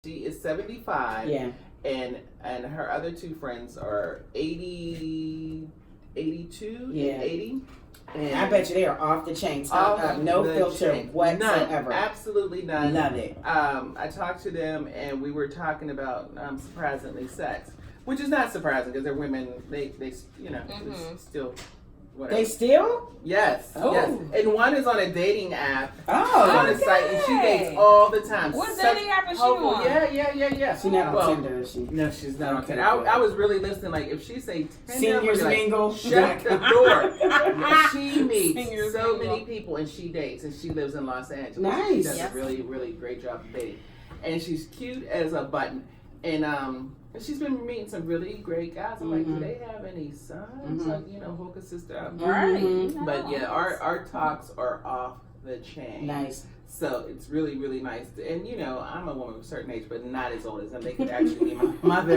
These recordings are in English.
She is 75. Yeah. And her other two friends are 80, 82, Yeah. 80. And I bet you they are off the chain. No filter whatsoever. None. Absolutely none. Love it. I talked to them and we were talking about surprisingly sex, which is not surprising because they're women. They you know still. Whatever. They still? Yes. Oh. Yes. And one is on a dating app. Oh. On a site, and she dates all the time. What dating app is she on? Yeah. She's not on Tinder, is she? No, she's not on Okay, Tinder. I was really listening. Like, if she say Tinder, Seniors like, mingle. shut the door. She meets Seniors so mingle. many people, and she dates, and she lives in Los Angeles. Nice. She does a really, really great job of dating, and she's cute as a button. And she's been meeting some really great guys. I'm like, do they have any sons? Like, hook a sister up. Right. Mm-hmm. But yeah, our talks are off the chain. Nice. So it's really, really nice. And I'm a woman of a certain age, but not as old as them. They could actually be my mother.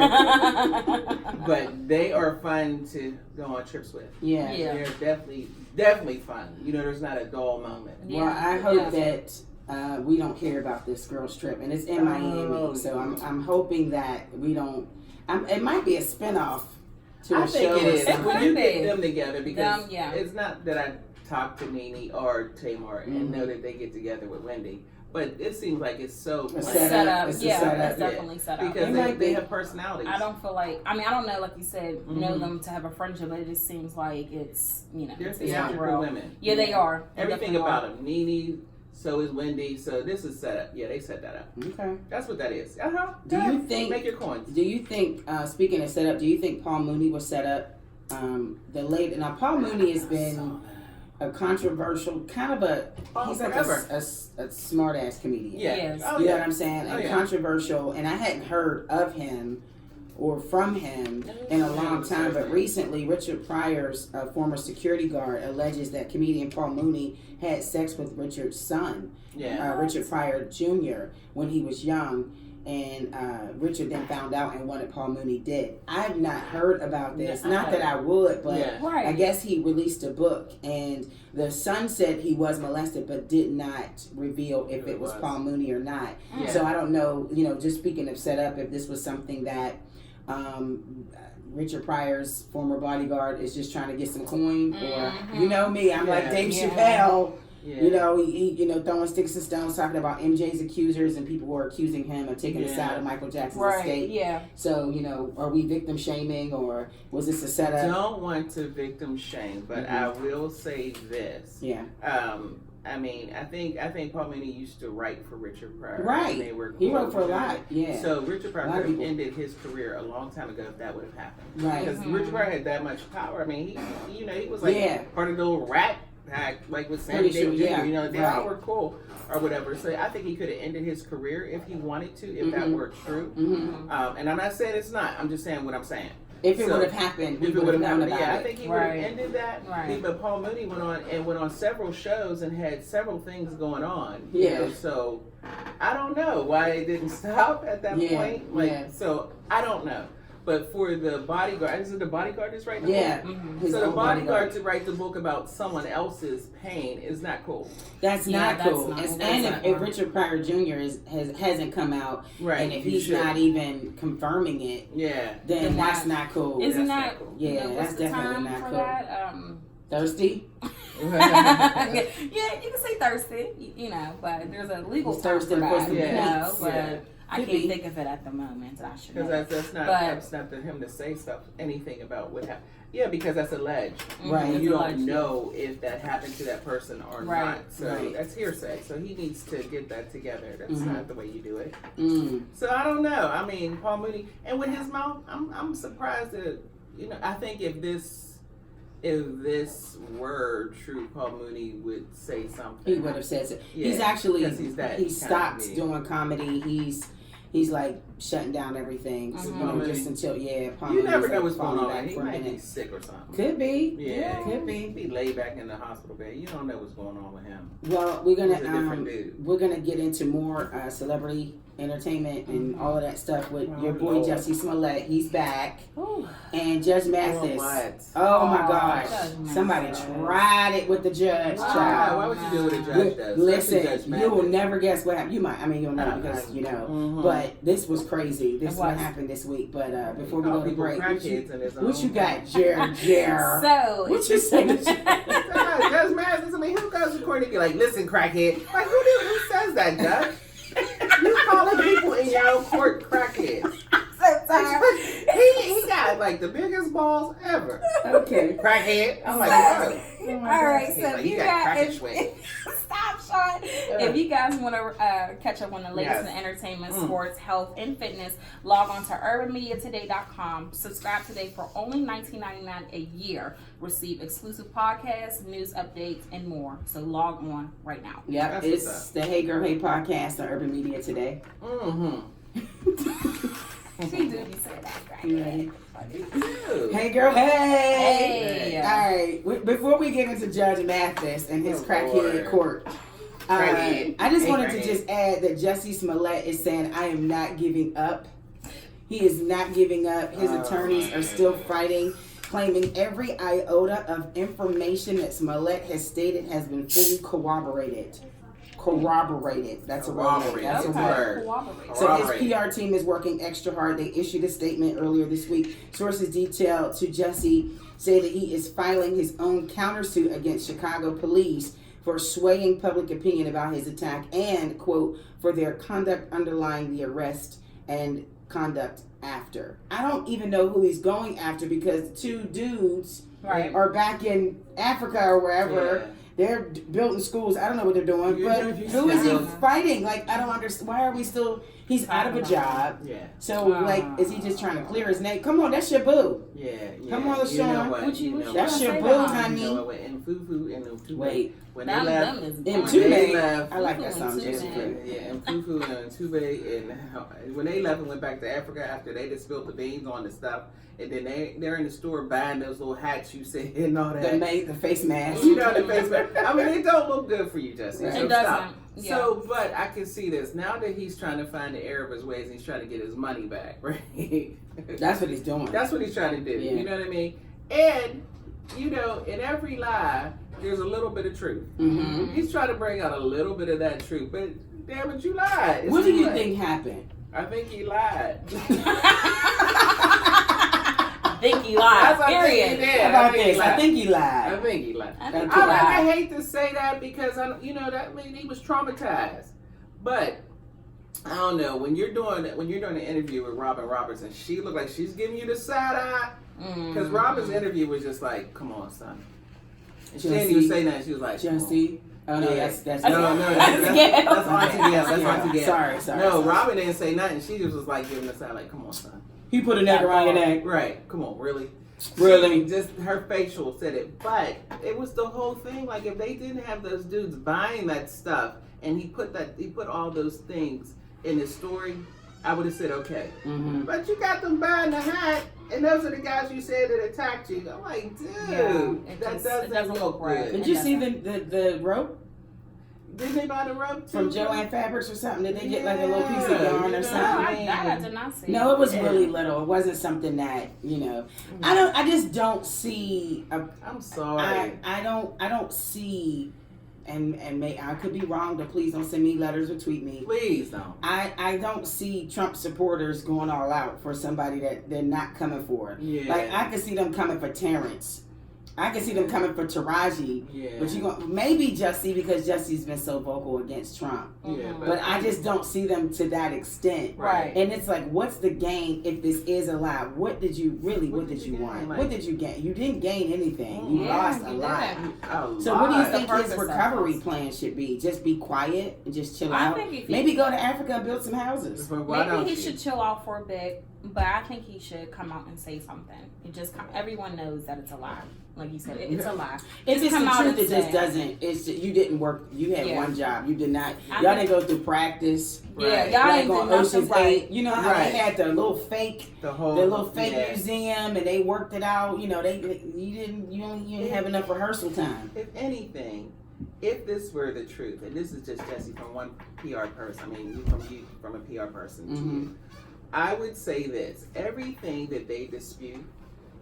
But they are fun to go on trips with. Yeah. They're definitely fun. There's not a dull moment. Well, I hope that we don't hear about this girl's trip, and it's in Miami. So I'm hoping that we don't. It might be a spinoff to I a think show. it is. Or something. When you get them together, because yeah. it's not that I talk to Nene or Tamar and know that they get together with Wendy, but it seems like it's so set up. It's a Yeah, setup. it's definitely set up. Because they have personalities. I don't feel like, I don't know, like you said, know them to have a friendship, but it just seems like it's, They're it's theatrical real. women. Yeah, they are. They Everything definitely about them. Nene, so is Wendy. So this is set up. Yeah, they set that up. Okay. That's what that is. Do you think? Make your coins. Do you think? Speaking of setup, do you think Paul Mooney was set up? Now Paul Mooney has been a controversial kind of a. He's like a smart ass comedian. Yeah. Yes. Oh, You know yeah. what I'm saying? Oh, And yeah. controversial, and I hadn't heard of him or from him in a long time. But recently, Richard Pryor's former security guard alleges that comedian Paul Mooney had sex with Richard's son, Richard Pryor Jr., when he was young. And Richard then found out and wanted Paul Mooney dead. I've not heard about this. Not that I would, but Right. I guess he released a book, and the son said he was molested, but did not reveal if it was Paul Mooney or not. Yeah. So I don't know. Just speaking of setup, if this was something that Richard Pryor's former bodyguard is just trying to get some coin, or you know me, I'm like Dave Chappelle. Yeah. He throwing sticks and stones, talking about MJ's accusers, and people were accusing him of taking the side of Michael Jackson's escape. Yeah. So, are we victim shaming, or was this a setup? I don't want to victim shame, but I will say this. Yeah. I think Paul Mooney used to write for Richard Pryor. Right. They were He wrote for a lot. Yeah. So Richard Pryor could have people. ended his career a long time ago if that would have happened. Right. Because Richard Pryor had that much power. He was like part of the little rat pack, like with Sammy Davis Jr. They all were cool or whatever. So I think he could have ended his career if he wanted to, if that were true. And I'm not saying it's not. I'm just saying what I'm saying. If it would have happened, we would have known about it. I think he would have ended that. Right. But Paul Mooney went on several shows and had several things going on. Yeah. So I don't know why it didn't stop at that point. So I don't know. But for the bodyguard, is it the bodyguard that's writing the book? Yeah. So the bodyguard to write the book about someone else's pain is not cool. That's not cool. That's if Richard Pryor Jr. hasn't come out, and if he's not even confirming it, then that's not cool. Isn't that cool. Yeah, what's that's the definitely term not for cool. that? Thirsty? Yeah, you can say thirsty, but there's a legal term for that, but I can't think of it at the moment. I should. Because that's not for him to say anything about what happened. Yeah, because that's alleged. Right. You don't know if that happened to that person or not. So that's hearsay. So he needs to get that together. That's not the way you do it. So I don't know. Paul Mooney, and with his mouth, I'm surprised that I think if this were true, Paul Mooney would say something. He would have said so. Yeah, he's actually he stopped doing comedy. He's like shutting down everything. Just until Paul you never Mooney's know what's going on. back He for a might be minute. sick or something. Could be. Yeah, could be. Be laid back in the hospital bed. You don't know what's going on with him. Well, we're He's a different gonna dude. we're gonna get into more celebrity Entertainment and all of that stuff with your boy Jussie Smollett. He's back. Ooh. And Judge Mathis. Oh my gosh. Somebody tried it with the judge. Why would you do what a judge does? Listen, you will never guess what happened. You might, you'll know because you know. Mm-hmm. But this was crazy. This is what happened this week. But before we go to break, what you got, Gerri? So, what you say? Judge Mathis, who goes to court and be like, listen, crackhead? Like, who says that, Judge? You calling people in your own court crackheads. He got like the biggest balls ever. Okay. Crackhead. I'm like, oh. All right, so like, you got stop, Sean. If you guys want to catch up on the latest in entertainment, sports, health, and fitness, log on to urbanmediatoday.com. Subscribe today for only $19.99 a year. Receive exclusive podcasts, news updates, and more. So log on right now. Yep, it's the Hey Girl Hey podcast on Urban Media Today. She do be saying that, right? Hey girl, hey! All right, before we get into Judge Mathis and his crackhead court, I just wanted to just add that Jussie Smollett is saying, I am not giving up. He is not giving up. His attorneys are still fighting, claiming every iota of information that Smollett has stated has been fully corroborated. That's a word. That's a word. So his PR team is working extra hard. They issued a statement earlier this week. Sources detailed to Jussie say that he is filing his own countersuit against Chicago police for swaying public opinion about his attack and, quote, for their conduct underlying the arrest and conduct after. I don't even know who he's going after because two dudes are back in Africa or wherever. Yeah. They're building schools. I don't know what they're doing, but who is he fighting? Like, I don't understand. Why are we still? He's out of a job. Yeah. So, like, is he just trying to clear his name? Come on, that's your boo. Yeah. Come on, LaShawn. That's your boo, honey. And Fufu and Two. Wait. When they left, I like that song. Yeah, and Fufu and Tube, and when they left and went back to Africa after they just spilled the beans on the stuff. And then they're in the store buying those little hats you said and all that. The face mask. You know, the face mask. They don't look good for you, Jussie. Right. So stop. Yeah. So, but I can see this. Now that he's trying to find the error of his ways, he's trying to get his money back, right? That's what he's doing. That's what he's trying to do. Yeah. You know what I mean? And, in every lie, there's a little bit of truth. Mm-hmm. He's trying to bring out a little bit of that truth. But, damn it, you lied. What do you think happened? I think he lied. think he lied. Period. I think he lied. I hate to say that because he was traumatized. But I don't know, when you're doing an interview with Robin Robertson, she looked like she's giving you the side eye. Because Robin's interview was just like, come on, son. And she didn't even say that. She was like, Jussie. Oh no, that's RTL. That's RTL. Sorry. No, Robin didn't say nothing. She just was like giving the side, like, come on, son. He put a neck around your neck. Right. Come on, really? Just her facial said it. But it was the whole thing. Like, if they didn't have those dudes buying that stuff and he put all those things in his story, I would have said okay. Mm-hmm. But you got them buying the hat, and those are the guys you said that attacked you. I'm like, dude, that doesn't look right. Did you see the rope? Didn't they buy the rope too? From Joanne Fabrics or something? Did they get like a little piece of yarn or something? I did not see. No, it was really little. It wasn't something that I just don't see. I'm sorry. I don't see. And I could be wrong, but please don't send me letters or tweet me. Please don't. I don't see Trump supporters going all out for somebody that they're not coming for. Yeah. Like, I could see them coming for Terrence. I can see them coming for Taraji. Yeah. But maybe Jussie, because Jussie's been so vocal against Trump. Yeah. But I just don't see them to that extent. Right. And it's like, what's the gain if this is a lie? What did you want? Like, what did you gain? You didn't gain anything. You lost a lot. So what do you think his recovery plan should be? Just be quiet and just chill out? Maybe go to Africa and build some houses. Maybe he should chill out for a bit. But I think he should come out and say something. Everyone knows that it's a lie. Like you said, it's a lie. If it's the truth, it just doesn't. You didn't work. You had one job. You did not. Y'all didn't go through practice. Yeah, y'all didn't go Ocean's 8. You know how they had the little fake, museum, and they worked it out. You didn't have enough rehearsal time. If anything, if this were the truth, and this is just Jesse from one PR person, I mean, from a PR person to you, I would say this: everything that they dispute,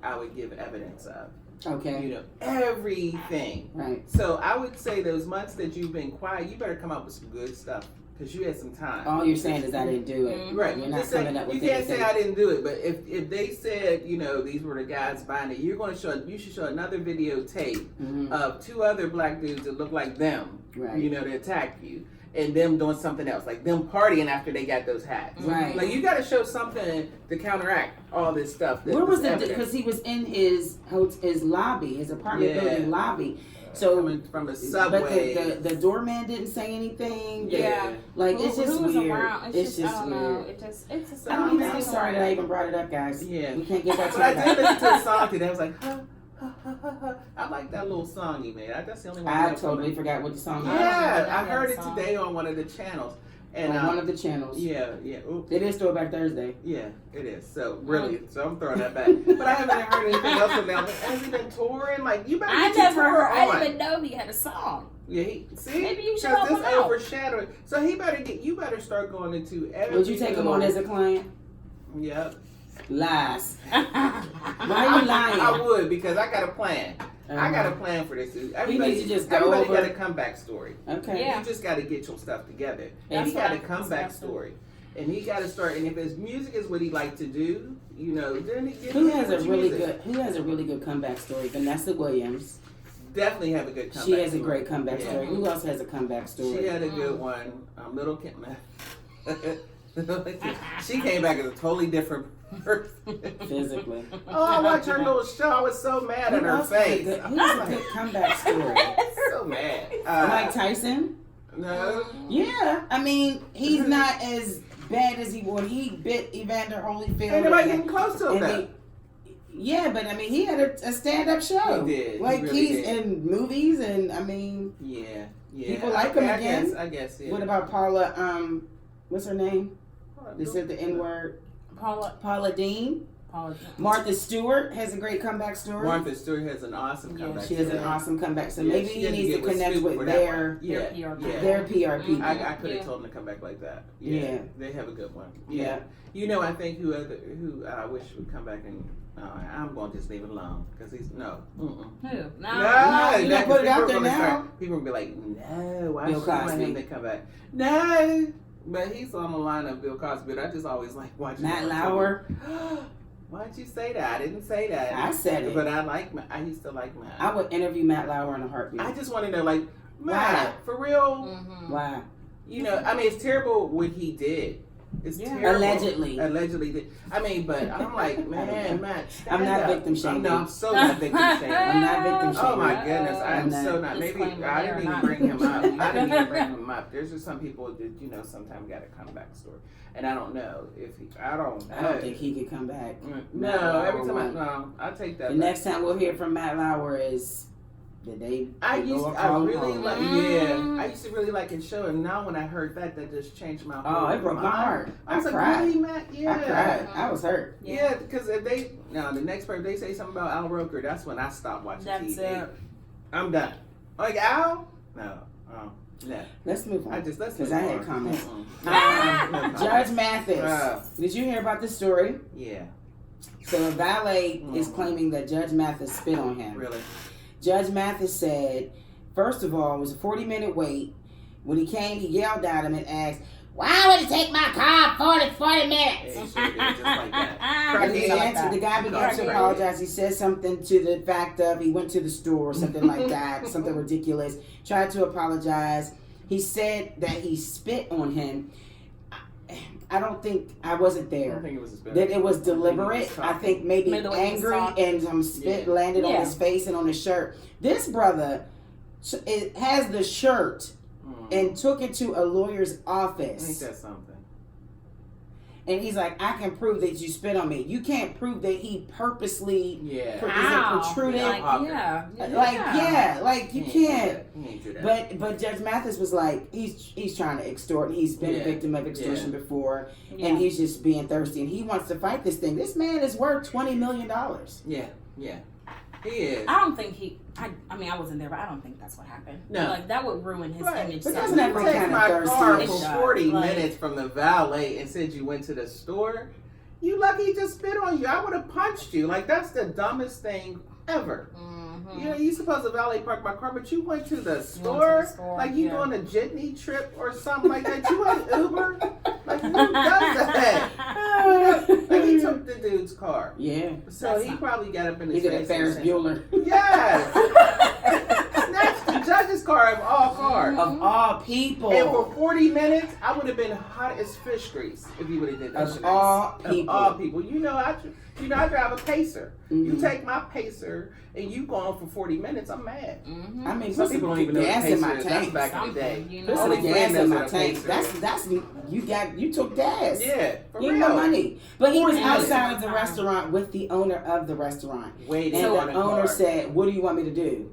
I would give evidence of. Okay. You know, everything. Right. So I would say those months that you've been quiet, you better come up with some good stuff because you had some time. All you're saying is I didn't do it. Right. You're not coming up with You can't anything. say I didn't do it, but if they said, you know, these were the guys buying it, you should show another videotape of 2 other black dudes that look like them, Right. you know, to attack you. And them doing something else, like them partying after they got those hats. Right. Like you got to show something to counteract all this stuff. Where was it? Because he was in his lobby, his apartment building lobby. So from a subway, but the doorman didn't say anything. Yeah, like it's just weird. Around? It's just I don't know. It's I'm sorry that I even brought it up, guys. Yeah, we can't get back to but that. I did listen to a song today. I was like, I like that little song he made. That's the only one. I totally forgot what the song was. Yeah, I heard it today on one of the channels. And on one of the channels. Yeah. Oops. It is Throwback Thursday. Yeah, it is. So really, so I'm throwing that back. But I haven't heard anything else from them. Has he been touring? Like you better get your tour on. I didn't even know he had a song. Yeah, see, maybe you should help him out. Overshadowing. So he better you better start going into every. Would you take him on as a client? Yep. Lies. Why are you lying? I would because I got a plan. I got a plan for this. Everybody got a comeback story. Okay. Yeah. You just got to get your stuff together. That's And he got a what comeback story. And he got to start. And if his music is what he like to do, you know, then he Who has a really good comeback story? Vanessa Williams. Definitely have a good comeback. She has a great comeback story. Who else has a comeback story? She had a good one. Little Kim. She came back as a totally different person. Physically. Oh, I watched her little show. I was so mad at her face. Who has a good comeback story? So mad. Mike Tyson? No. Yeah. I mean, he's not as bad as he was. He bit Evander Holyfield. Ain't nobody getting close to him now. Yeah, but I mean, he had a stand-up show. He did. Like, he really he's did. in movies, and I mean... Yeah. People like him again. I guess, yeah. What about Paula, what's her name? They said the N-word. Paula Dean. Martha Stewart has a great comeback story. Martha Stewart has an awesome comeback story. She has an awesome comeback story. Maybe he needs to connect with their PR people. I could have told them to come back like that. Yeah. They have a good one. Yeah. You know, I think who I wish would come back and I'm going to just leave it alone because he's no. Who? No, you don't put it out there now. People will be like, no, why Bill should I want Cosby. him to come back? No, but he's on the line of Bill Cosby. But I just always like watching Matt Lauer. Why'd you say that? I didn't say that. I said it. But I used to like Matt. I would interview Matt Lauer in a heartbeat. I just want to know, like, Matt, for real? Mm-hmm. Why? You know, I mean, it's terrible what he did. It's terrible. Allegedly. I mean, but I'm like, man, Matt, I'm not victim shaming. No, I'm so not victim shaming. I'm not victim shaming. Oh my goodness, I am so not. Maybe I didn't even bring him up. There's just some people that, you know, sometimes got a comeback story. And I don't know if he, I don't think he could come back. No, every time I take that. The next time we'll hear from Matt Lauer is the day. I used to really like his show, and now when I heard that just changed my whole. Oh, it broke my heart. I was like, cried. really, Matt? Yeah. I cried. I was hurt. Yeah, because if the next part they say something about Al Roker, that's when I stopped watching TV. That's it. I'm done. Like Al? No. No. Let's move on. Because I had comments. Judge Mathis. Did you hear about this story? Yeah. So a valet is claiming that Judge Mathis spit on him. Really? Judge Mathis said, first of all, it was a 40-minute wait. When he came, he yelled at him and asked, why would it take my car 40 minutes? Yeah, sure did, just like that. The guy began to apologize. He said something to the fact of he went to the store or something like that, something ridiculous. Tried to apologize. He said that he spit on him. I don't think, I wasn't there. I don't think it was spit. That it was deliberate. I think maybe angry and some spit landed on his face and on his shirt. This brother has the shirt and took it to a lawyer's office. Ain't that something? And he's like, I can prove that you spit on me. You can't prove that he purposely protruded. You can't. But Judge Mathis was like, he's trying to extort. He's been a victim of extortion before, and he's just being thirsty, and he wants to fight this thing. This man is worth $20 million. Yeah. He is. I don't think I mean, I wasn't there, but I don't think that's what happened. No. Like, that would ruin his image. But So doesn't that You make take kinda my thirsty car and for shit. 40 Like- minutes from the valet and said you went to the store. You lucky he just spit on you. I would have punched you. Like, that's the dumbest thing ever. You know, you supposed to valet park my car, but you went to the store. Like you doing a jitney trip or something like that. You had Uber. Like, who does that? Like, he took the dude's car. Yeah. So he probably got up in his He did a face Ferris and said, Bueller. Yes. Snatched the judge's car of all cars. Of all people. And for 40 minutes, I would have been hot as fish grease if he would have did that. Of all people. Of all people. You know, I drive a Pacer. You Mhm. take my Pacer and you go on for 40 minutes, I'm mad. I mean, Some put people don't some even know what gas Pacer in my is. That's tank. back in the day. You Put know, some Only gas friend in my knows what a tank. Pacer That's you took gas. Yeah, for You real. ain't no money. But he was 40 minutes. outside of the restaurant with the owner of the restaurant. Waiting And for the the owner car. said, "What do you want me to do?"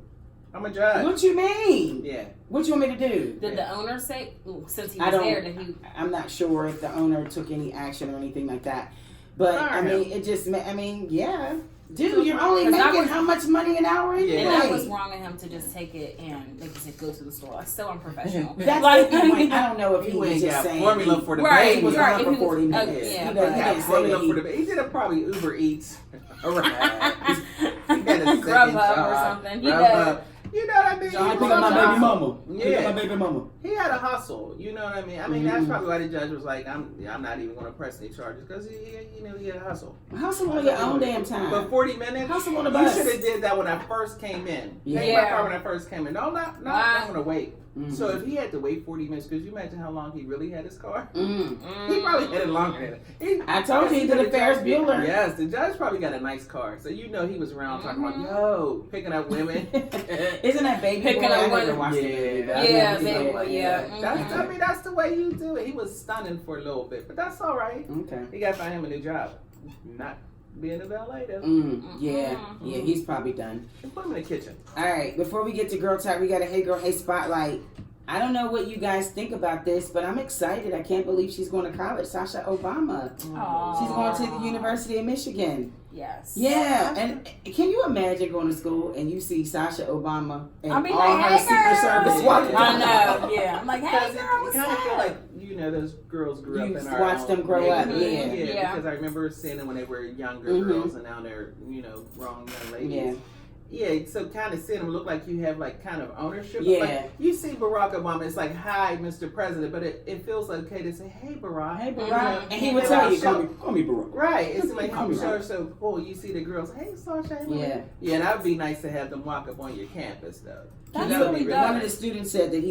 I'm a judge. What you mean? Yeah. What you want me to do? Did the owner say, since he I was don't- there, did he? I'm not sure if the owner took any action or anything like that. But Fire I him. mean, yeah. Dude, you're only 'Cause I making was- how much money an hour anyway? And that was wrong of him to just take it and, like you said, go to the store. Like, so unprofessional. That's like, the point. I don't know if he He was ain't just got saying formula for the Right, baby. he was right, on if for he was- 40 minutes. yeah, He but- didn't He got say formula that for the baby. He did a probably Uber Eats. He had a second Grubhub or job. something. He Grubhub. does. You know what I mean? John, He pick was up my on baby job. mama. Pick up Yeah. my baby mama. He had a hustle, you know what I mean? I mean, that's probably why the judge was like, I'm not even going to press any charges because he had a hustle. Hustle on your own damn time. But 40 minutes, Hustle on the you bus. should have did that when I first came in. Yeah. Take my car when I first came in. No, I'm Wow. going to wait. Mhm. So if he had to wait 40 minutes, could you imagine how long he really had his car? Mm. He probably had it longer than that. I told you he did a Ferris Bueller. Yes, the judge probably got a nice car. So you know he was around talking about, yo, picking up women. Isn't that Baby Picking Boy? up I never women. watched the movie, but I Yeah, never Baby did. Boy, yeah. That's, I mean, that's the way you do it. He was stunning for a little bit, but that's all right. Okay. He got to find him a new job. Not being a valet, though. Yeah, he's probably done. Put him in the kitchen. All right, before we get to Girl Talk, we got a Hey Girl, Hey Spotlight. I don't know what you guys think about this, but I'm excited. I can't believe she's going to college. Sasha Obama. Aww. She's going to the University of Michigan. Yes. Yeah, and can you imagine going to school and you see Sasha Obama and I mean, all like, her hey, Secret girl. Service walking I down? know, yeah. I'm like, hey, Because girl, you what's kind of feel up? like, you know, those girls grew up You in our watched them grow up, neighborhood. yeah. Yeah. Because I remember seeing them when they were younger Mhm. girls, and now they're, you know, grown young ladies. Yeah. Yeah, so kind of seeing them look like you have like kind of ownership. Yeah. Like, you see Barack Obama, it's like, hi, Mr. President, but it feels okay to say, hey, Barack. Hey, Barack. Mhm. And he would tell you, Show- call me Barack. Right. It's like, Call I'm me sure Barack. so cool. You see the girls, hey, Sasha. Hey, Mama." Yeah. Yeah, that would be nice to have them walk up on your campus, though. That's That would really be dope. One of the students said that he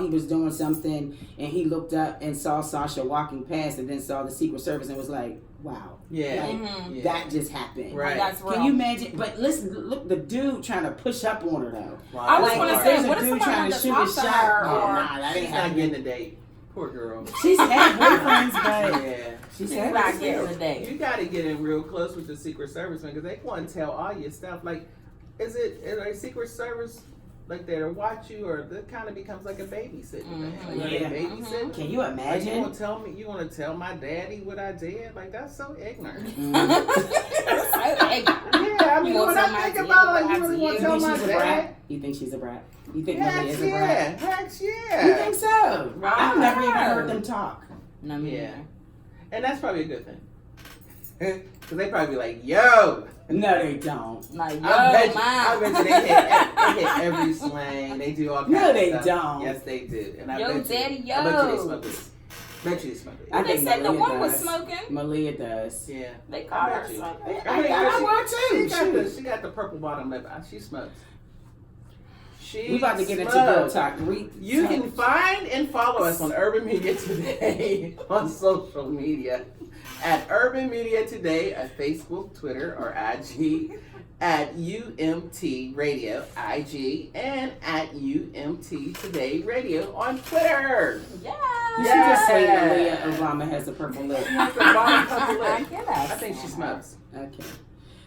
was doing something and he looked up and saw Sasha walking past and then saw the Secret Service and was like, wow. Yeah. Like, Mhm. Yeah. that just happened. Right. That's real. Can you imagine? But listen, look, the dude trying to push up on her though. Wow, I was that's gonna hard. say, There's a what if dude somebody trying wanted to to shoot talk his to shot. her, Oh, or- nah, that She's ain't not happening. getting a date. Poor girl. She's had boyfriends, but Yeah. she's She's had not getting a date. You got to get in real close with the Secret Service, man, because they want to tell all your stuff. Like, is a Secret Service like there to watch you, or that kind of becomes like a babysitting thing? Mhm. Like, Yeah. are they babysitting? Can you Like, you imagine? gonna tell me? You gonna tell my daddy what I did? Like, that's so ignorant. Hey, Yeah, I mean, You when gonna tell I think my about it, dad like, you what really I want did? to tell You my think she's a brat? dad? You think she's a brat? You think Millie Heck is a yeah, brat? heck You yeah. think so? I've never even heard them talk. No, me Yeah. neither. And that's probably a good thing. Because they probably be like, yo. No, they don't. Like, yo, I bet mom. you they hit every slang. They do all kinds No, of they stuff. don't. Yes, they do. And I Yo, bet daddy, you, I bet you they yo. smoke it. Bet you they smoke it. I They think said the Malia one was does. smoking. Malia does. Yeah. They called her bet you. something. I want to. She got the purple bottom lip. She smokes. She We about to get into girl smokes. talk. You can find and follow us on Urban Media Today on social media at Urban Media Today at Facebook, Twitter, or IG, at UMT Radio, IG, and at UMT Today Radio on Twitter. Yeah. Did she just say Yeah. Malia Obama has a purple lip? She has the bottom purple I lip. guess. I think she smokes. Okay.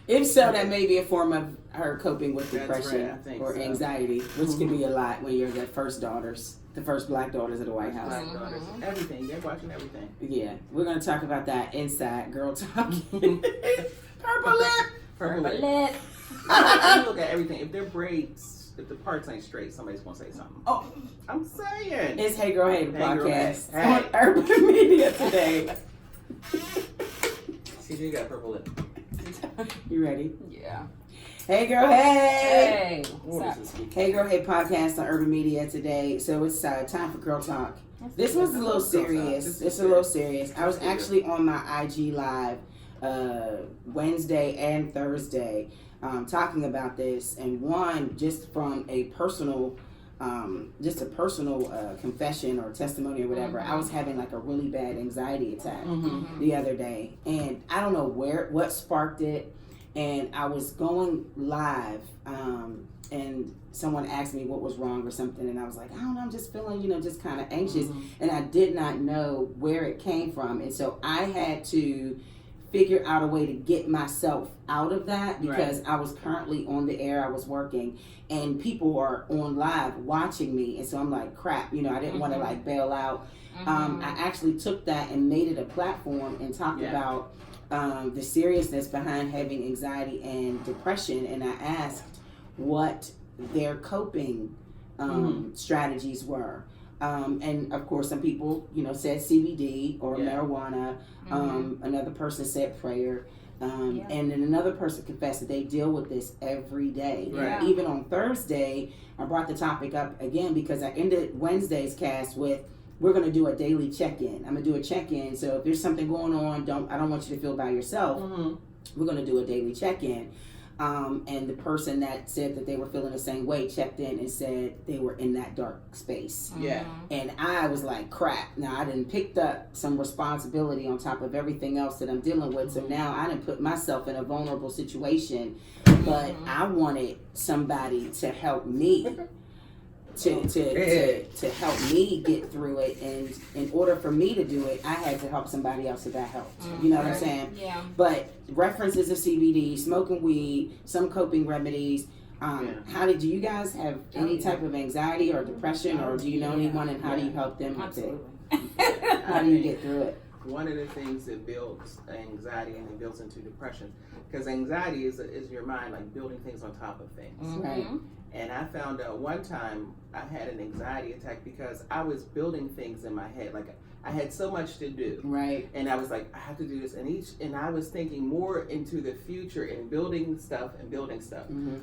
If so, that may be a form of her coping with That's depression right, I think or so. anxiety, which can be a lot when you're the first black daughters of the White House. Black daughters. Everything. They're watching everything. Yeah, we're gonna talk about that inside Girl Talk. Purple lip. Purple lip. Lip. You look at everything. If their braids, if the parts ain't straight, somebody's gonna say something. Oh, I'm saying. it's Hey Girl Hey, the Hey Girl, podcast Hey. on Urban Media today. See, you got purple lip. You ready? Yeah. Hey Girl Hey. Hey. What is this? Hey Girl Hey podcast on Urban Media today. So it's time for Girl Talk. This one's a little serious. It's a little serious. I was actually on my IG live Wednesday and Thursday talking about this, and one just from a personal confession or testimony or whatever. I was having like a really bad anxiety attack the other day, and I don't know what sparked it, and I was going live and someone asked me what was wrong or something, and I was like, I don't know, I'm just feeling, just kind of anxious, and I did not know where it came from, and so I had to figure out a way to get myself out of that, because I was currently on the air, I was working, and people are on live watching me, and so I'm like, crap, I didn't want to like bail out. I actually took that and made it a platform and talked about the seriousness behind having anxiety and depression, and I asked what their coping strategies were. And of course, some people, said CBD or marijuana. Another person said prayer. And then another person confessed that they deal with this every day. Yeah. And even on Thursday, I brought the topic up again because I ended Wednesday's cast with, we're going to do a daily check-in. I'm going to do a check-in. So if there's something going on, I don't want you to feel by yourself. We're going to do a daily check-in. And the person that said that they were feeling the same way checked in and said they were in that dark space. Yeah. And I was like, crap. Now I done picked up some responsibility on top of everything else that I'm dealing with. So now I done put myself in a vulnerable situation. But I wanted somebody to help me. To help me get through it, and in order for me to do it, I had to help somebody else so that helped. You know what I'm saying? Yeah. But references of CBD, smoking weed, some coping remedies. How do you guys have any type of anxiety or depression, or do you know anyone, and how do you help them with it? How do you get through it? One of the things that builds anxiety and it builds into depression, because anxiety is your mind like building things on top of things. Right. And I found out one time I had an anxiety attack because I was building things in my head. Like I had so much to do. Right. And I was like, I have to do this. And I was thinking more into the future and building stuff.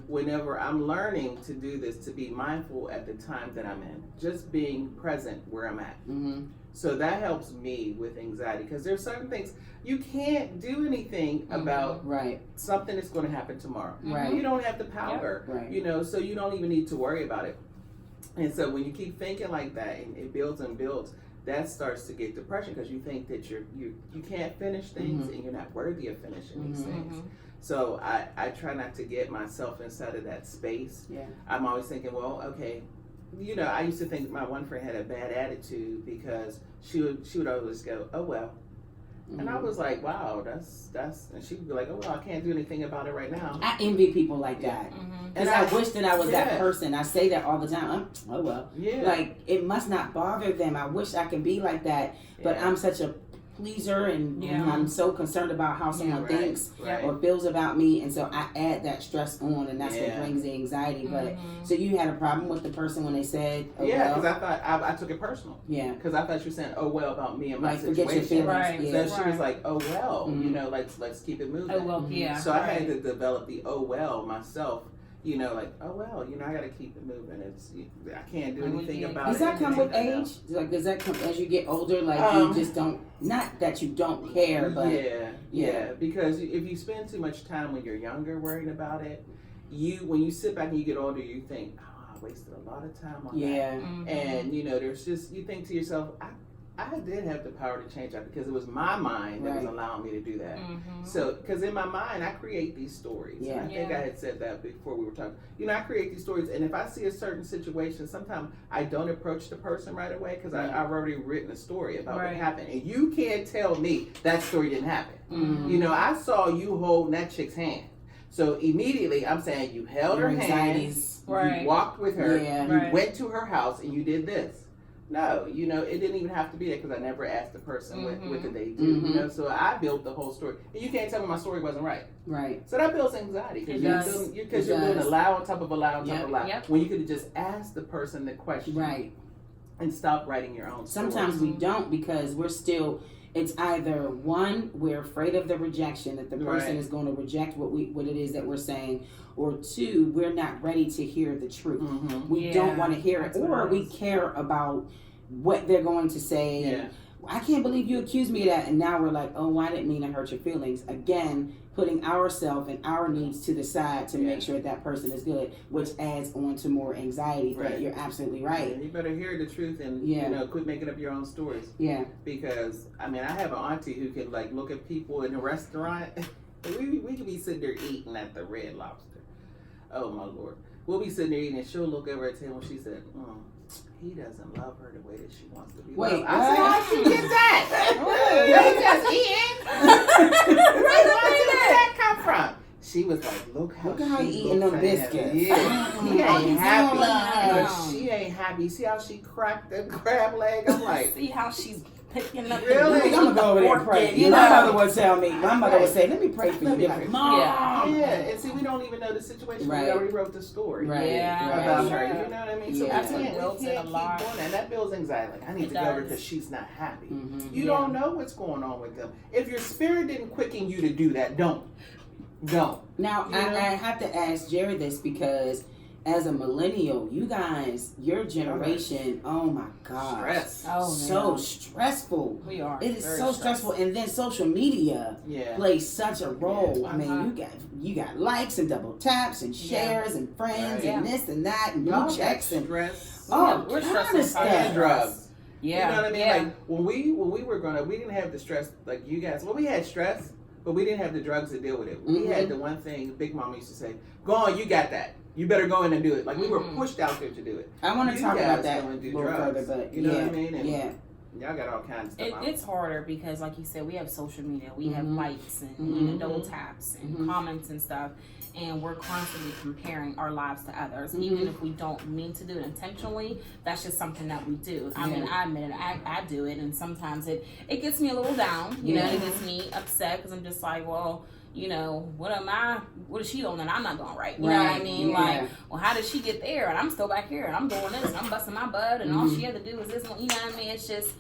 Whenever I'm learning to do this, to be mindful at the time that I'm in, just being present where I'm at. So that helps me with anxiety, because there's certain things you can't do anything about. Something that's going to happen tomorrow. You don't have the power. So you don't even need to worry about it. And so when you keep thinking like that, and it builds and builds, that starts to get depression, because you think that you can't finish things and you're not worthy of finishing these things. So I try not to get myself inside of that space. I'm always thinking, well, okay. I used to think my one friend had a bad attitude because she would always go, oh well. And I was like, wow, that's and she would be like, oh well, I can't do anything about it right now. I envy people like that. Because I wish that I was that person. I say that all the time. Oh well. Like, it must not bother them. I wish I could be like that. But I'm such a pleaser, and I'm so concerned about how someone thinks or feels about me, and so I add that stress on, and that's what brings the anxiety. But so you had a problem with the person when they said, oh, because I thought I took it personal. Because I thought you were saying, oh well, about me and my situation. Forget your feelings. So she was like, oh well, let's keep it moving. Oh well, So I had to develop the oh well myself. Like, oh well, I gotta keep it moving. I can't do anything about it. Does that come with age? Like, does that come as you get older? Like, you just don't, not that you don't care, but because if you spend too much time when you're younger worrying about it, when you sit back and you get older, you think, oh, I wasted a lot of time on that. And there's just, you think to yourself, I did have the power to change that, because it was my mind that was allowing me to do that. So, because in my mind, I create these stories. And I think I had said that before we were talking. I create these stories, and if I see a certain situation, sometimes I don't approach the person right away, because I've already written a story about what happened. And you can't tell me that story didn't happen. I saw you holding that chick's hand. So immediately, I'm saying you held her hand, you walked with her, you went to her house, and you did this. No, you know, it didn't even have to be that because I never asked the person what did they do. Mm-hmm. You know, so I built the whole story, and you can't tell me my story wasn't right. Right. So that builds anxiety because you're doing a lie on top of a lie on top of a lie. When you could have just asked the person the question, right, and stop writing your own story. Sometimes we don't because we're still. It's either one, we're afraid of the rejection that the person is going to reject what it is that we're saying, or two, we're not ready to hear the truth. Mm-hmm. We don't want to hear it, or we care about what they're going to say. Yeah. And, I can't believe you accused me of that, and now we're like, oh, I didn't mean to hurt your feelings. Again, putting ourselves and our needs to the side to make sure that person is good, which adds on to more anxiety. But you're absolutely right. Yeah, you better hear the truth and you know, quit making up your own stories. Yeah. Because I mean, I have an auntie who can like look at people in a restaurant. we could be sitting there eating at the Red Lobster. Oh my Lord, we'll be sitting there eating, and she'll look over at the table and she said, he doesn't love her the way that she wants to be loved. Wait, I said, how'd you get that? You just eating? Where did that come from? She was like, look how he eating them biscuits. Yeah. He ain't happy. But she ain't happy. See how she cracked the crab leg? I'm like, see how she's picking up. Really? I'm gonna go over there and pray. You know, my mother would tell me. My mother would say, "Let me pray for you." Be like, Mom. Yeah. And see, we don't even know the situation. Right. We already wrote the story. Right. About her. You know what I mean? So that's we what can't builds keep it a lot. doing that. And that builds anxiety. Like, I need to go over because she's not happy. Mm-hmm. You don't know what's going on with them. If your spirit didn't quicken you to do that, don't. Now, I have to ask Gerri this because as a millennial, you guys, your generation, oh my God. So stressful. We are. It is so stressful. And then social media plays such a role. Yeah. I mean, you got likes and double taps and shares and friends and this and that and blue checks and stress. We're stressed and drugs. Yeah. You know what I mean? Like when we were growing up, we didn't have the stress like you guys. Well, we had stress, but we didn't have the drugs to deal with it. We had the one thing Big Mama used to say, go on, you got that. You better go in and do it. Like we were pushed out there to do it. I want to talk about that a little further, but you know what I mean? And y'all got all kinds of stuff. It's harder because, like you said, we have social media. We have likes and double taps and comments and stuff. And we're constantly comparing our lives to others. Even if we don't mean to do it intentionally, that's just something that we do. I mean, I admit it. I do it. And sometimes it gets me a little down. You know, it gets me upset because I'm just like, well, you know, what is she doing that I'm not doing right? You know what I mean? Like, well, how did she get there? And I'm still back here and I'm doing this and I'm busting my butt and all she had to do is this one. You know what I mean? It's just,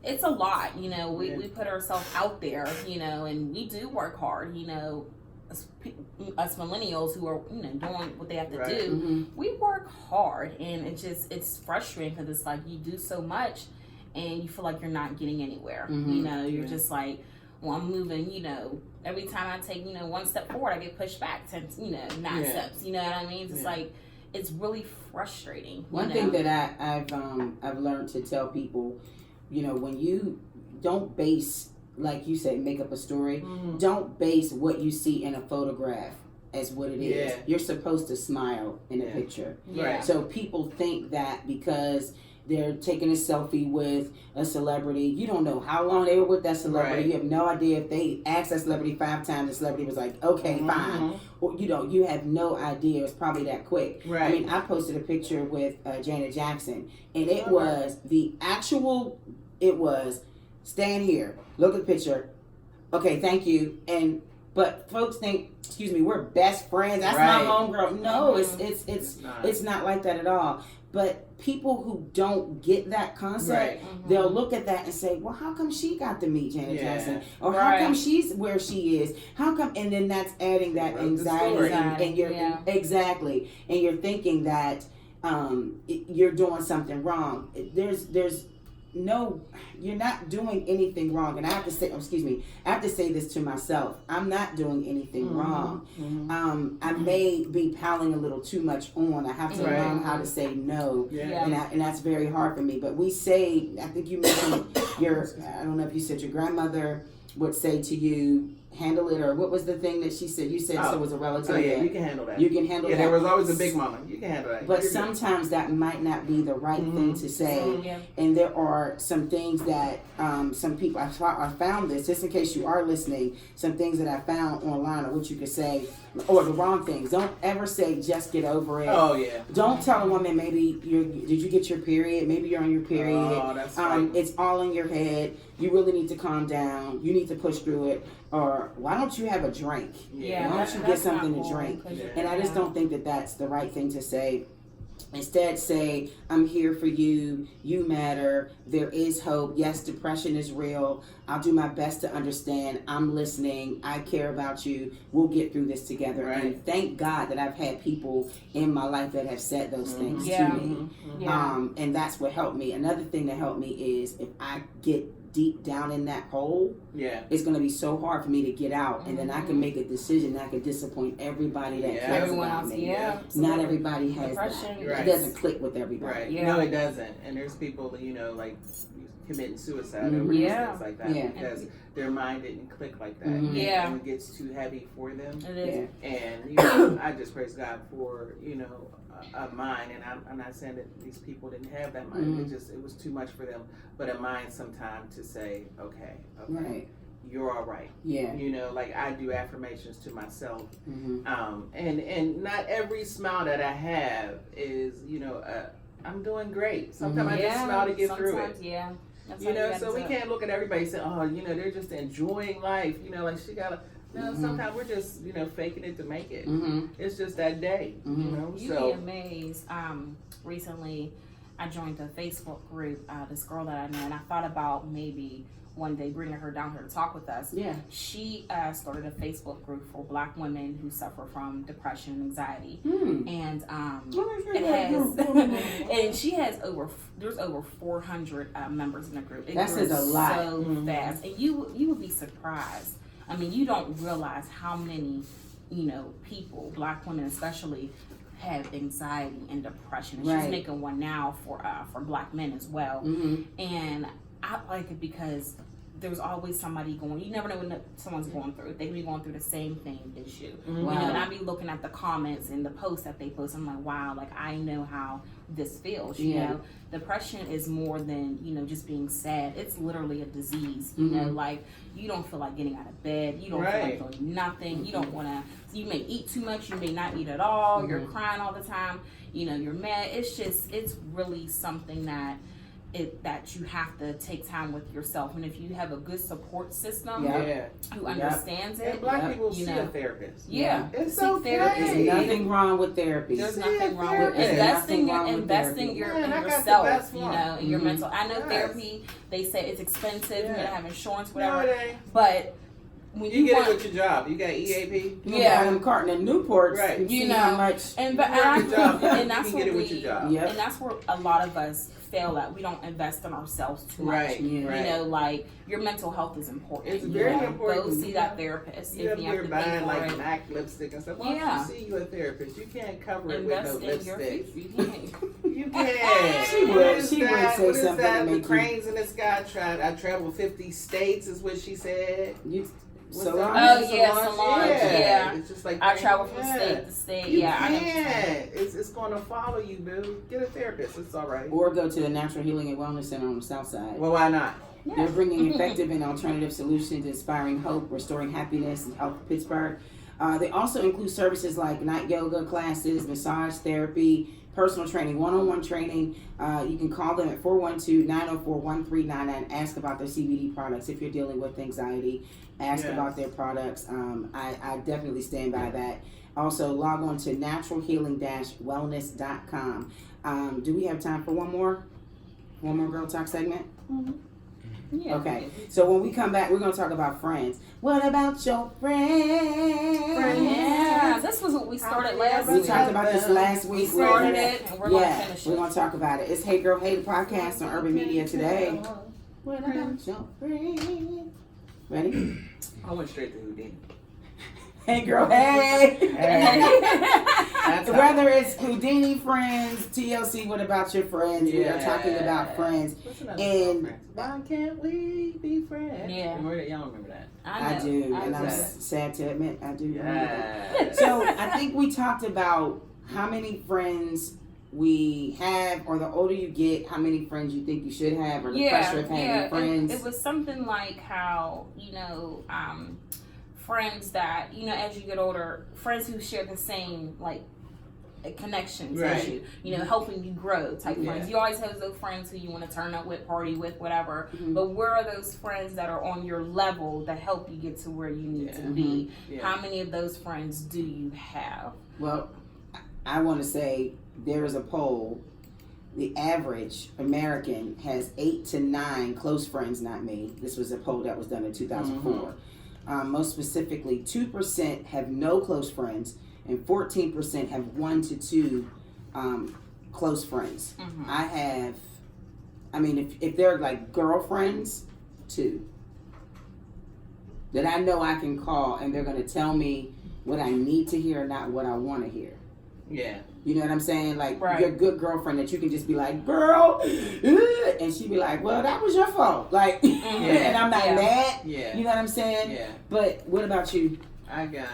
it's a lot. You know, we put ourselves out there, you know, and we do work hard, you know. Us millennials who are, you know, doing what they have to do, we work hard, and it's frustrating because it's like you do so much and you feel like you're not getting anywhere. You know, you're just like, well, I'm moving, you know, every time I take, you know, one step forward, I get pushed back 10, you know, 9 steps. You know what I mean? It's like, it's really frustrating. One thing that I've learned to tell people, you know, when you don't base, like you said, make up a story. Don't base what you see in a photograph as what it is. You're supposed to smile in a picture. So people think that because they're taking a selfie with a celebrity, you don't know how long they were with that celebrity. You have no idea if they asked that celebrity 5 times, the celebrity was like, okay, fine. Or, you know, you have no idea. It's probably that quick. I mean, I posted a picture with Janet Jackson, and it was stand here, look at the picture. Okay, thank you. But folks think, excuse me, we're best friends. That's my homegirl. No, it's not like that at all. But people who don't get that concept, they'll look at that and say, well, how come she got to meet Janet Jackson? Or how come she's where she is? How come? And then that's adding that anxiety. And you're exactly. And you're thinking that you're doing something wrong. There's no, you're not doing anything wrong. And I have to say this to myself. I'm not doing anything wrong. I may be piling a little too much on. I have to learn how to say no. And that's very hard for me. But we say, I think you mentioned I don't know if you said your grandmother would say to you, handle it, or what was the thing that she said? You said so it was a relative. Oh yeah, you can handle that. You can handle that. Yeah, there was always a big mama. You can handle that. But sometimes that might not be the right thing to say. And there are some things that some people, I found this, just in case you are listening, some things that I found online of what you could say, or the wrong things. Don't ever say, just get over it. Oh, yeah. Don't tell a woman, maybe, did you get your period? Maybe you're on your period. Oh, that's right. It's all in your head. You really need to calm down. You need to push through it. Or why don't you have a drink? Yeah, why don't you get something to drink? And I just don't think that that's the right thing to say. Instead, say, I'm here for you. You matter. There is hope. Yes, depression is real. I'll do my best to understand. I'm listening. I care about you. We'll get through this together. Right. And thank God that I've had people in my life that have said those things to me. And that's what helped me. Another thing that helped me is if I get deep down in that hole, it's going to be so hard for me to get out, and then I can make a decision that I can disappoint everybody that cares about me. Not everybody has that. It doesn't click with everybody. No, it doesn't. And there's people that, like committing suicide over things like that because their mind didn't click like that. And it gets too heavy for them. It is. And I just praise God for a mind, and I'm not saying that these people didn't have that mind. It was too much for them, but a mind sometime to say, okay, you're all right. Like I do affirmations to myself, and not every smile that I have is I'm doing great. Sometimes I just smile to get through it. So we can't look at everybody and say, oh, they're just enjoying life. Like she got a. No, sometimes we're just, faking it to make it. It's just that day, You'd be amazed. Recently, I joined a Facebook group, this girl that I know, and I thought about maybe one day bringing her down here to talk with us. She started a Facebook group for Black women who suffer from depression and anxiety. And it has, and she has there's over 400 members in the group. It That's a lot. So fast. And you would be surprised. I mean, you don't realize how many, people, Black women especially, have anxiety and depression. And she's making one now for Black men as well. And I like it because there's always somebody going. You never know what someone's going through. They could be going through the same thing as you. And I be looking at the comments and the posts that they post. I'm like, wow, like I know how this feels. You know, depression is more than just being sad. It's literally a disease. You know, like you don't feel like getting out of bed. You don't feel like doing nothing. You don't want to. You may eat too much. You may not eat at all. You're crying all the time. You're mad. It's really something that you have to take time with yourself, and if you have a good support system who understands it, and Black people see a therapist. It's okay. There's nothing wrong with therapy. There's nothing wrong with investing in yourself. In your mental. I know therapy. They say it's expensive. You gotta have insurance, whatever. But when you get it with your job, you got EAP. I'm carting in Newports. You know how much. And that's where and that's where a lot of us fail at. We don't invest in ourselves too much. Like your mental health is important. It's very important. Go see that therapist. If you're buying like MAC lipstick and stuff, why don't you see you a therapist? You can't cover it with no lipstick. You can't. She would say something that? The cranes in the sky. I traveled 50 states is what she said. Solange. It's just like I travel from state to state. You can't. It's going to follow you, boo. Get a therapist. It's all right. Or go to the Natural Healing and Wellness Center on the South Side. Well, why not? They're bringing effective and alternative solutions, inspiring hope, restoring happiness, and health in Pittsburgh. They also include services like night yoga classes, massage therapy, personal training, one-on-one training. You can call them at 412-904-1399. Ask about their CBD products if you're dealing with anxiety. Ask about their products. I definitely stand by that. Also, log on to naturalhealing-wellness.com. Do we have time for one more Girl Talk segment? Yeah. Okay, so when we come back, we're going to talk about friends. What about your friends? Yeah, this was what we started last week. We talked about this last week. We started it, and we're going to finish it. We're going to talk about it. It's Hey Girl, Hey, the podcast on Urban Media today. What about your friends? Ready? I went straight to Houdini. Hey Girl, Hey. Whether it's Houdini friends, TLC, what about your friends? We are talking about friends. And why can't we be friends? Yeah. Y'all remember that? I do, and I'm sad to admit I do. Yeah. So I think we talked about how many friends we have, or the older you get, how many friends you think you should have, or the pressure of having friends. It was something like how, friends that, as you get older, friends who share the same, like, connections as you, helping you grow type friends. You always have those friends who you want to turn up with, party with, whatever. Mm-hmm. But where are those friends that are on your level that help you get to where you need to be? Yeah. How many of those friends do you have? Well, I want to say there is a poll. The average American has 8 to 9 close friends, not me. This was a poll that was done in 2004. Mm-hmm. Most specifically, 2% have no close friends, and 14% have 1 to 2 close friends. Mm-hmm. If they're like girlfriends, 2 that I know I can call and they're going to tell me what I need to hear, not what I want to hear. Yeah. You know what I'm saying? Like, your good girlfriend that you can just be like, girl, and she be like, well, that was your fault. Like, and I'm not mad. Yeah. You know what I'm saying? Yeah. But what about you? I got...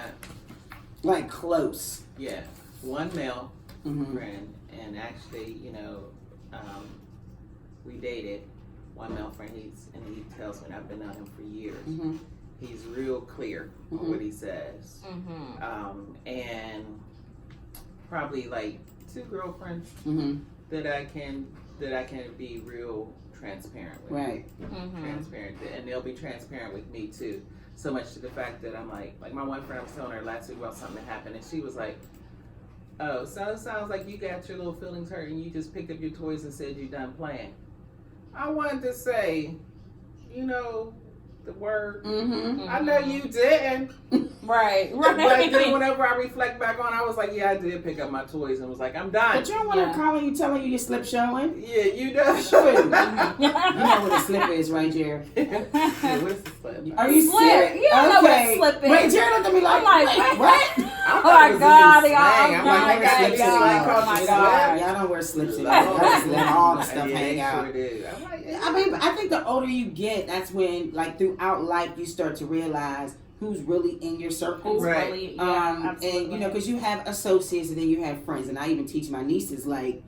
like, close. Yeah. One male friend, and actually, we dated. One male friend, he tells me, and I've been on him for years. Mm-hmm. He's real clear on what he says. Mm-hmm. And probably like 2 girlfriends that I can be real transparent with. Right. Mm-hmm. Transparent, and they'll be transparent with me too. So much to the fact that I'm like my one friend, I was telling her last week about something that happened, and she was like, "Oh, so it sounds like you got your little feelings hurt, and you just picked up your toys and said you're done playing." I wanted to say, the word. Mm-hmm. I know you didn't. Right. But then whenever I reflect back on, I was like, yeah, I did pick up my toys and was like, I'm done. But you don't want her calling you, telling you your slip showing. Yeah, you know. You know what a slip is, right, Gerri? Yeah, what's the slip? Are you serious? You don't know what a slip is. Wait, Gerri looked at me like, what? Oh my God, I'm like, oh my God. Y'all don't wear slips anymore. Y'all just let all the stuff hang out. I think the older you get, that's when, like, throughout life, you start to realize who's really in your circle. Right. Really, absolutely. And, because you have associates and then you have friends. And I even teach my nieces, like,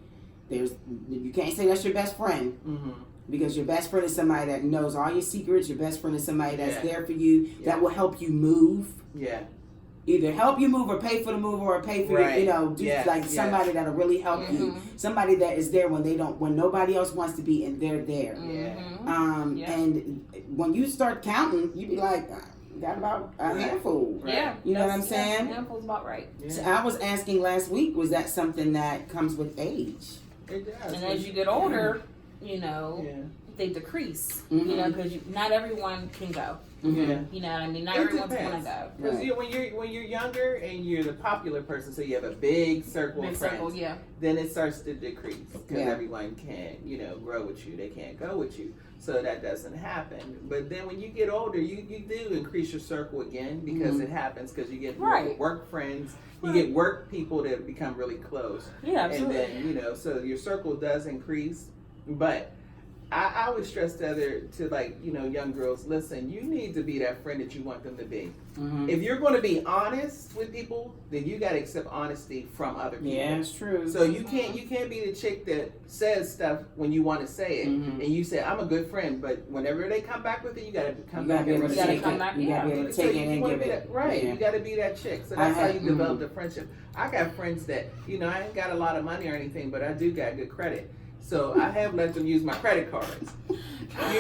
you can't say that's your best friend. Mm-hmm. Because your best friend is somebody that knows all your secrets. Your best friend is somebody that's there for you, that will help you move. Yeah. Either help you move or pay for the move or pay for somebody that'll really help you. Somebody that is there when nobody else wants to be, and they're there. Mm-hmm. And when you start counting, you be like, got about a handful. Right? Yeah. You know what I'm saying? Handful's about right. Yeah. So I was asking last week, was that something that comes with age? It does. And as you get older, they decrease. Mm-hmm. Because not everyone can go. Mm-hmm. You know what I mean? Not everyone's gonna go. Because when you're younger and you're the popular person, so you have a big circle of friends. Then it starts to decrease because everyone can, grow with you. They can't go with you, so that doesn't happen. But then when you get older, you do increase your circle again because it happens because you get more work friends. You get work people that become really close. Yeah, absolutely. And then so your circle does increase, but I always stress to young girls, listen, you need to be that friend that you want them to be. Mm-hmm. If you're going to be honest with people, then you got to accept honesty from other people. Yeah, it's true. So you can't be the chick that says stuff when you want to say it, and you say I'm a good friend, but whenever they come back with it, you got to come back. You got to come back. You got to be able to take it and give it. Right. Yeah. You got to be that chick. So that's how you develop the friendship. I got friends that I ain't got a lot of money or anything, but I do got good credit. So I have let them use my credit cards. You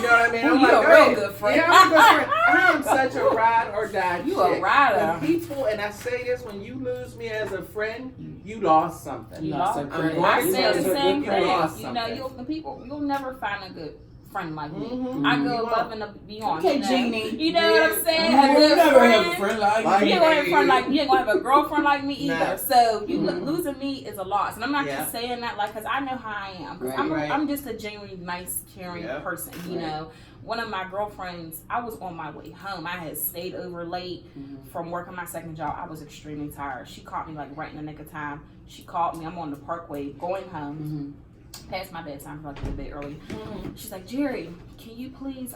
know what I mean? I'm like, a real good friend. Yeah, I'm a good friend. I am such a ride or die chick. You a rider. And I say this, when you lose me as a friend, you lost something. You lost something. I say the same thing. You'll never find a good friend like me. I go above and beyond. Okay, Jeannie. You know what I'm saying? You never have a friend like me. You ain't gonna have a friend like me. You ain't gonna have a girlfriend like me either. So you losing me is a loss. And I'm not just saying that like because I know how I am. I'm just a genuinely nice, caring person. You know. One of my girlfriends, I was on my way home. I had stayed over late from working my second job. I was extremely tired. She caught me like right in the nick of time. She called me. I'm on the Parkway going home. Past my bedtime, like a bit early. She's like, Gerri, can you please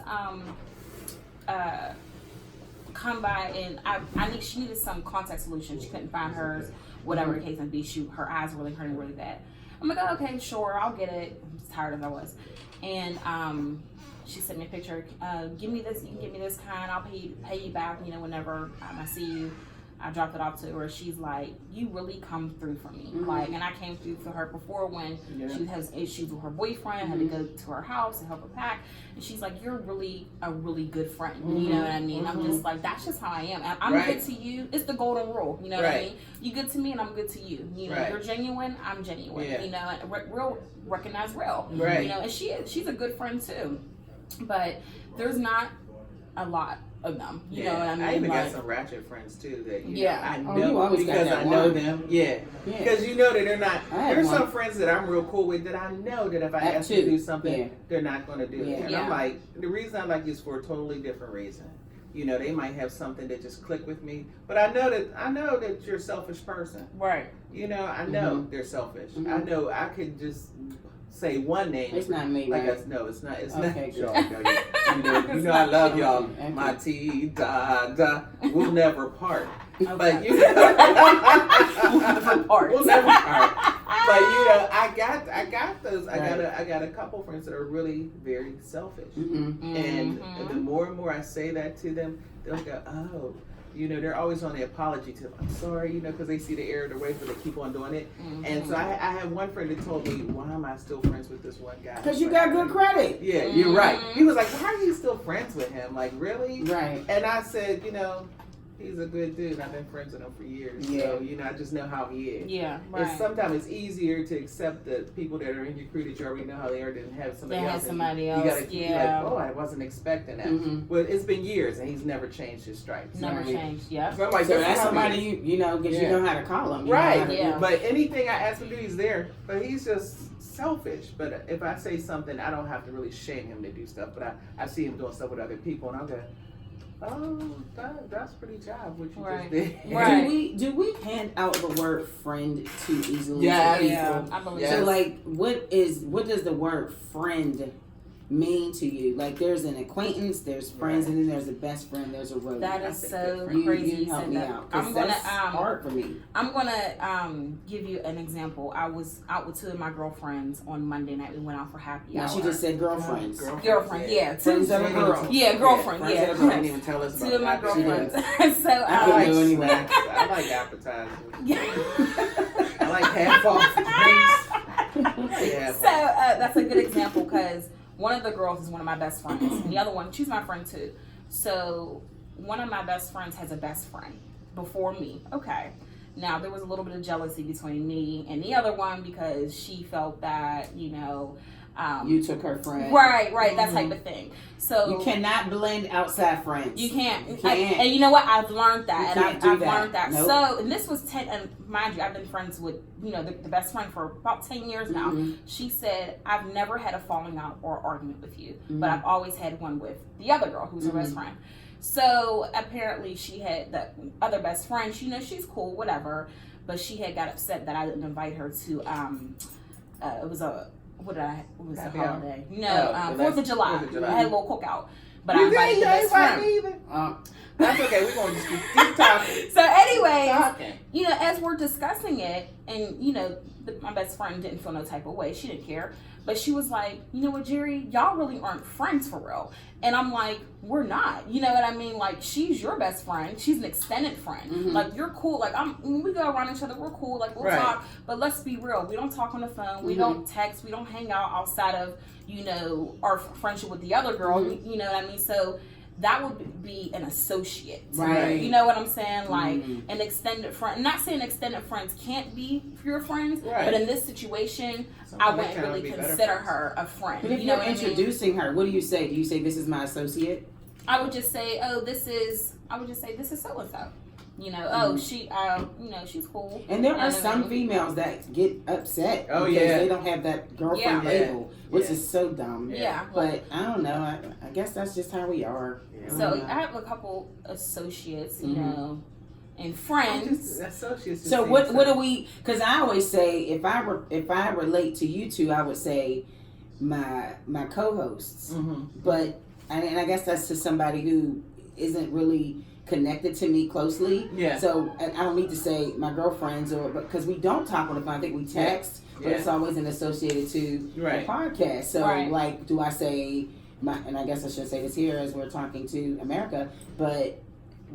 come by and she needed some contact solution. She couldn't find hers, whatever the case may be. Her eyes were really hurting really bad. I'm like, oh, okay, sure, I'll get it. I'm as tired as I was. And she sent me a picture. Give me this. You can give me this kind. I'll pay you back. You know, whenever I see you. I dropped it off to her. She's like, you really come through for me. Like, and I came through for her before when she has issues with her boyfriend. Had to go to her house and help her pack. And she's like, you're really a really good friend. You know what I mean? I'm just like, that's just how I am. I'm good to you. It's the golden rule. You know what I mean? You good to me and I'm good to you. You know, you're genuine. I'm genuine. You know, and real recognize real. You know, and she's a good friend too. But there's not a lot of them, you know what I mean? I even got some ratchet friends too that I know because I know them. Because you know that they're not. There's some friends that I'm real cool with that I know that if I ask them to do something, they're not going to do it. And I'm like, the reason I like you is for a totally different reason. You know, they might have something that just click with me, but I know that you're a selfish person. Right. You know, I know they're selfish. I know I could just say one name. It's not me, like right? No, it's not. It's okay, not. You know, I love y'all. Okay. My da. We'll never part. Okay. But you we'll never part. We'll never part. But you know, I got those. I got a couple friends that are really very selfish, and the more and more I say that to them, they'll go, oh. You know, they're always on the apology tip. I'm sorry, you know, because they see the error of the way, but they keep on doing it. And so I have one friend that told me, why am I still friends with this one guy? Because you got good credit. Yeah, you're right. He was like, why are you still friends with him? Like, really? Right. And I said, you know, he's a good dude. I've been friends with him for years. So, you know, I just know how he is. Yeah, right. Sometimes it's easier to accept the people that are in your crew that you already know how they are than have somebody else. You gotta be like, oh, I wasn't expecting that. Well, it's been years and he's never changed his stripes. Never changed, yeah. So I'm like, so that's somebody you know, because you know how to call him. Right. But anything I ask him to do, he's there. But he's just selfish. But if I say something, I don't have to really shame him to do stuff. But I see him doing stuff with other people and I'll go, oh, that's pretty job what you just did. Right. Do we hand out the word friend too easily? Yeah, to people? I believe so. Like, what does the word friend mean to you? Like, there's an acquaintance, there's friends, and then there's a best friend. There's a road. That is so crazy. You help me out. I'm gonna that's hard for me. I'm gonna give you an example. I was out with two of my girlfriends on Monday night. We went out for happy hour. She just said girlfriends. Girlfriends, yeah. Friends that are girls. Yeah, girlfriends. Yeah. She didn't even tell us about two of my girlfriends. So I like appetizers. I like half off drinks. So that's a good example because one of the girls is one of my best friends. And the other one, she's my friend too. So one of my best friends has a best friend before me. Okay. Now there was a little bit of jealousy between me and the other one because she felt that, you know, you took her friend. Right, that type of thing. So you cannot blend outside friends. You can't. And you know what? I've learned that. I've learned that. Nope. So, and this was 10, and mind you, I've been friends with, you know, the best friend for about 10 years now. She said, I've never had a falling out or argument with you, but I've always had one with the other girl who's her best friend. So apparently she had the other best friend. She, you know, she's cool, whatever. But she had got upset that I didn't invite her to, it was a, what was the holiday? No, 4th of July. I had a little cookout. But I invited the best friend. That's okay. We're going to just keep talking. So anyway, you know, as we're discussing it, and, you know, my best friend didn't feel no type of way. She didn't care. But she was like, you know what, Gerri? Y'all really aren't friends for real. And I'm like, we're not. You know what I mean? Like, she's your best friend. She's an extended friend. Like, you're cool. Like, when we go around each other, we're cool. Like, we'll talk. But let's be real. We don't talk on the phone. We don't text. We don't hang out outside of, you know, our friendship with the other girl. You know what I mean? So that would be an associate. Right. You know what I'm saying? Like an extended friend. I'm not saying extended friends can't be your friends, but in this situation, I wouldn't really consider her a friend. But if you're introducing her, what do you say? Do you say this is my associate? I would just say, this is so and so. You know, she, she's cool. And there are some females that get upset because they don't have that girlfriend label, which is so dumb. Yeah. But I don't know. I guess that's just how we are. Yeah. So I have a couple associates, you know, and friends. Associates. So what do we? Because I always say if I relate to you two, I would say my co-hosts. But and I guess that's to somebody who isn't really connected to me closely. Yeah. So I don't need to say my girlfriends because we don't talk on the phone. I think we text, but it's always an associated to the podcast. So like, do I say and I guess I should say this here as we're talking to America, but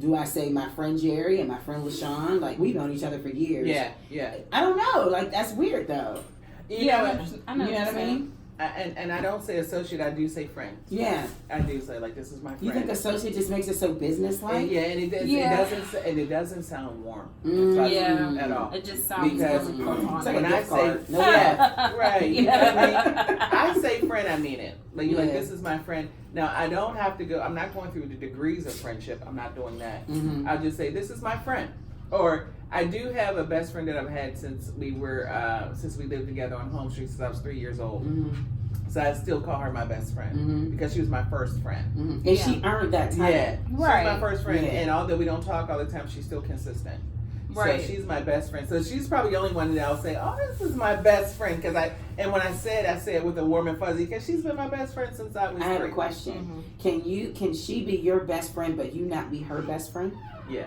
do I say my friend Gerri and my friend LaShawn? Like, we've known each other for years. Yeah. I don't know. Like, that's weird though. You know I know what I mean? And I don't say associate, I do say friend. Yeah. I do say, like, this is my friend. You think associate just makes it so business-like? Yeah, and it doesn't sound warm. At all. It just sounds because when I say right. You know what I mean? I say friend, I mean it. Like, you're like, this is my friend. Now, I don't have to go, I'm not going through the degrees of friendship. I'm not doing that. I'll just say, this is my friend. Or I do have a best friend that I've had since we lived together on Home Street since I was 3 years old. So I still call her my best friend because she was my first friend. And she earned that title. Yeah, she's my first friend. And although we don't talk all the time, she's still consistent. Right. So she's my best friend. So she's probably the only one that I'll say, oh, this is my best friend. And when I say it with a warm and fuzzy because she's been my best friend since I was 3. I have a question. Can she be your best friend but you not be her best friend? Yeah.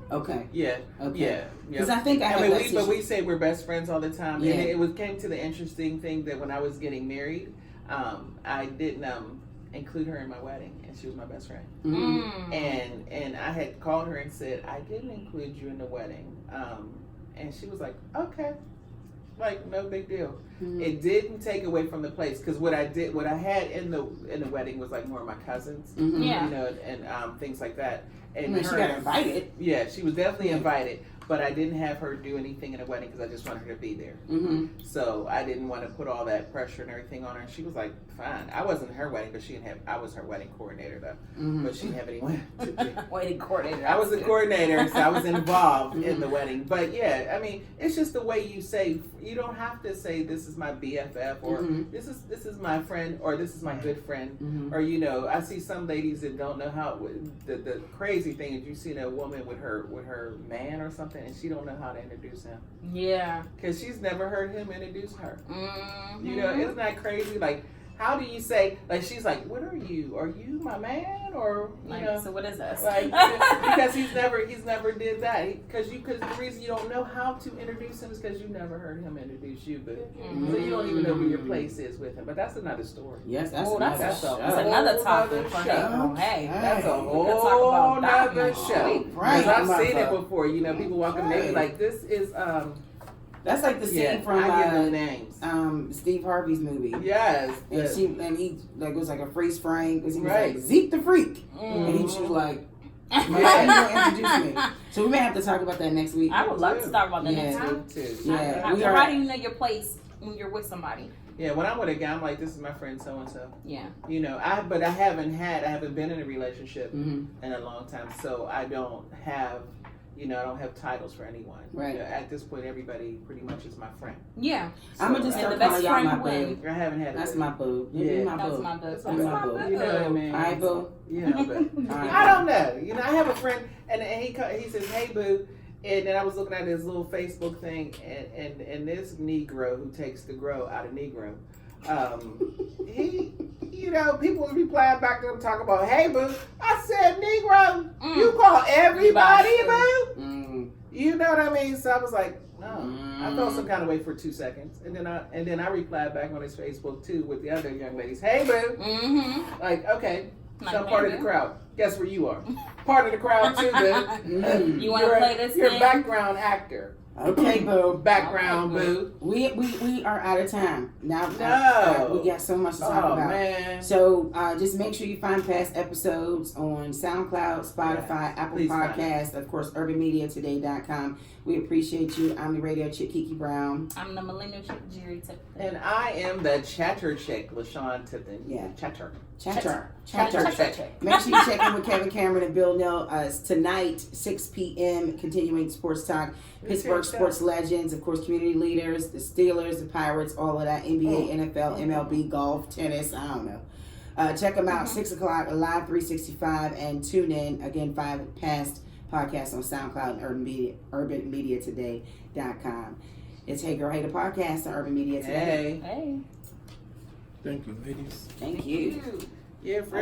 Okay. Yeah. Okay. Yeah. Because I think but we say we're best friends all the time. Yeah. And it came to the interesting thing that when I was getting married, I didn't include her in my wedding, and she was my best friend. And I had called her and said I didn't include you in the wedding, and she was like, okay. Like, no big deal. It didn't take away from the place because what I had in the wedding was like more of my cousins, you know, and things like that. And she got invited. Yeah, she was definitely invited, but I didn't have her do anything in the wedding because I just wanted her to be there. So I didn't want to put all that pressure and everything on her. And she was like, fine. I wasn't her wedding, but I was her wedding coordinator though. But she didn't have anyone to do. Wedding coordinator. I was the coordinator, so I was involved in the wedding. But yeah, I mean, it's just the way you say. You don't have to say this is my BFF or this is my friend or this is my good friend or you know. I see some ladies that don't know how. The crazy thing is you see a woman with her man or something and she don't know how to introduce him. Yeah, because she's never heard him introduce her. You know, isn't that crazy? Like, how do you say, like, she's like, what are you? Are you my man? Or, you know. So what is this? Like, because he's never did that. Because the reason you don't know how to introduce him is because you never heard him introduce you. But so you don't even know where your place is with him. But that's another story. Yes, that's another topic for show. Hey, that's a whole nother show. Right. I've seen it before. You know, people walking maybe like, this is, that's like the scene from Steve Harvey's movie. Yes. And he like was like a freeze frame because he was like Zeke the Freak. And he was like, introduce me. So we may have to talk about that next week. I would love to talk about that next time too. Yeah. How do you know your place when you're with somebody? Yeah, when I'm with a guy, I'm like, this is my friend so and so. Yeah. You know, I haven't been in a relationship in a long time, so I don't have titles for anyone. Right. You know, at this point, everybody pretty much is my friend. Yeah. So I'm gonna just start calling y'all my boo. I haven't had. That's my boo. Yeah. That's my boo. That's my boo. You know what I mean? Hi, boo. Yeah, but I don't know. You know, I have a friend, and he says, "Hey, boo," and then I was looking at his little Facebook thing, and this Negro who takes the grow out of Negro, he. You know, people was replying back to him talking about, hey, boo. I said, Negro, you call everybody, boo? You know what I mean? So I was like, no. I felt some kind of way for 2 seconds. And then I replied back on his Facebook, too, with the other young ladies. Hey, boo. Like, okay. So I'm part of the crowd. Guess where you are? Part of the crowd, too, boo. You want to play this You're thing? a background actor. Okay, boo. Background boo. We are out of time now. No. We got so much to talk about. Man. So just make sure you find past episodes on SoundCloud, Spotify, Apple Podcasts, of course, UrbanMediaToday.com. We appreciate you. I'm the radio chick, Kiki Brown. I'm the millennial chick, Gerri Tipton. And I am the chatter chick, LaShawn Tipton. Yeah. Chatter. Chatter. Check. Make sure you check in with Kevin Cameron and Bill Nell tonight, 6 p.m., continuing sports talk. Pittsburgh sports legends, of course, community leaders, the Steelers, the Pirates, all of that, NBA, NFL, MLB, golf, tennis, I don't know. Check them out, 6 o'clock, live 365, and tune in, again, 5 past podcasts on SoundCloud and UrbanMediaToday.com. It's Hey Girl, Hey the podcast on Urban Media Today. Hey. Thank you, ladies. Thank you. Yeah, for